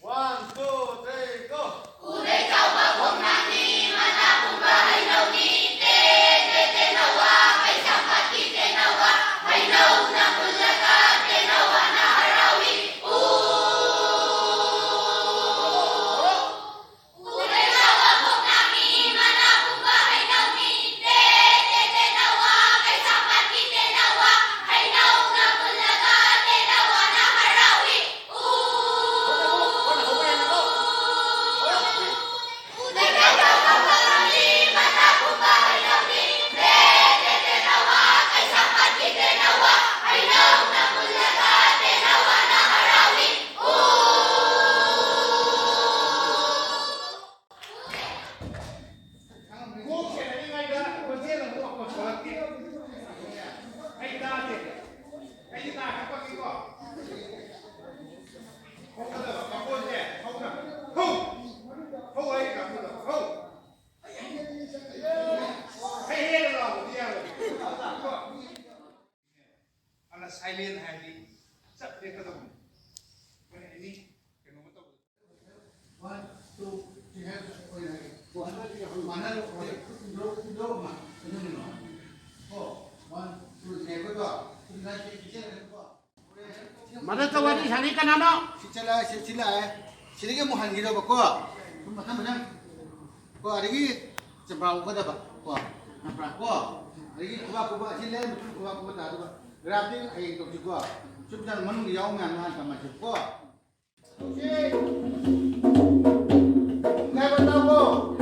One, two, three, go! Silent happy. Sab dekha to. Ini keno mato. 1 2 3 mana do ma. Mana tawari hani kanano? Sila sila ke muhan gido ba ko? Mata mana? Ko arigi cebrau ko da ba? Ko. Napra ko. Arigi kuba sila kuba ta ba. Grabe ay ito juga. Subdan manung yaw nga nahan ka masip ko. Okay. Ngay ba tao?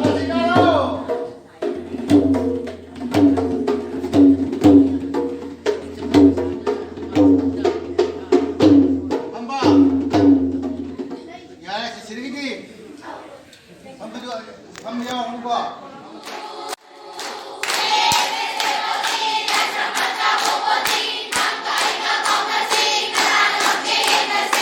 Kasi kayo! Hamba! Yara si Sirigi. Hamba yaw ang ko. Yes.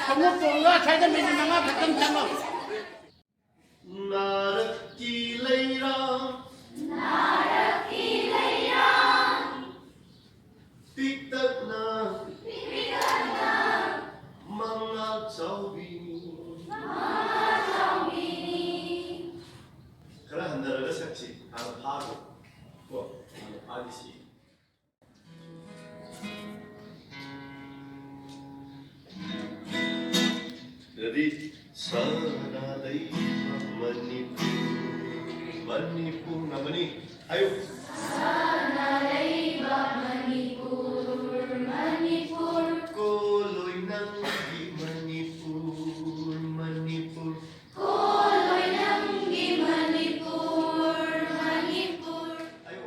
Kamu tunggu saya minum nama ketemu sama. Natak Pika mga Jadumani. Kaya handaraga sakchi ang hago ko ang agisi. Jadi sanalay Manipur namani ayo. Sanalay Manipur Koloy ng Manipur Koloy ng Manipur ayo.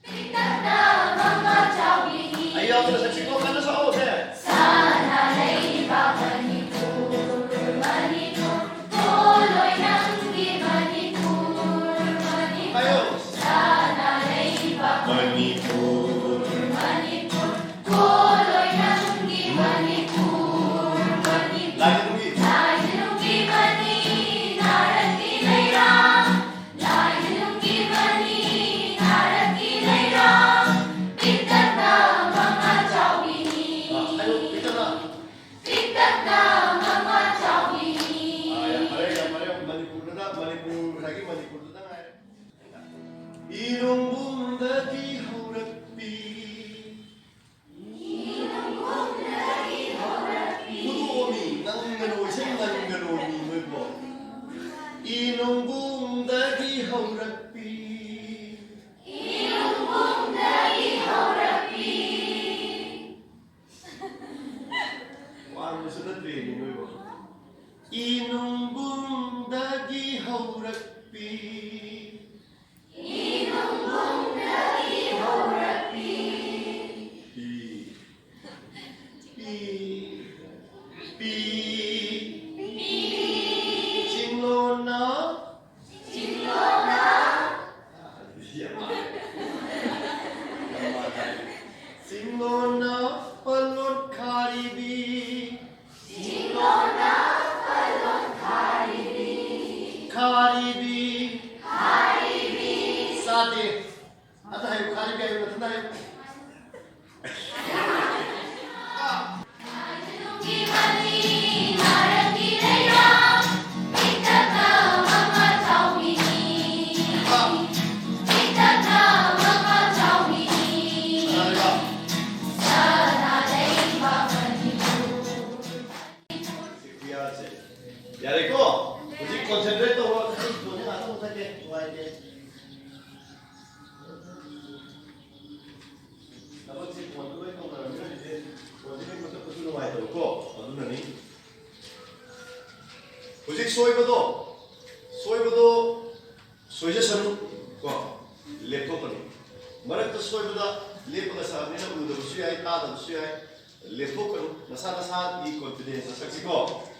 Pikat na mga Jadumani Ayaw ko na sa chiko ka na sa ode. Sanalay Manipur Koloy ng Manipur Ayo. Sanalay Manipur Koloy ng Manipur lagi nungi. Ayo kita na. Yang pare Manipur na Manipur lagi Manipur na nga. Irong bundagi huragpi. Kuduomi nang ganomi mo po. Irong bundagi huragpi. Wala mo sunod training mo po. Inong bundagi huragpi. Singlona palot karibi. Karibi. Sate. Ata hayo karibi ayo natanda hayo. Yari ko, uji concentrate to wo kasi donya ato mo take wae. Dapat si ponto ko ko na ni ponto ko to puno wae to ko, ano na ni. Uji soibodo soija sanu ko laptop ni. Marak to soiboda laptop sa ni na udo suyai ta da suyai laptop ko nasa i confidence sa ko.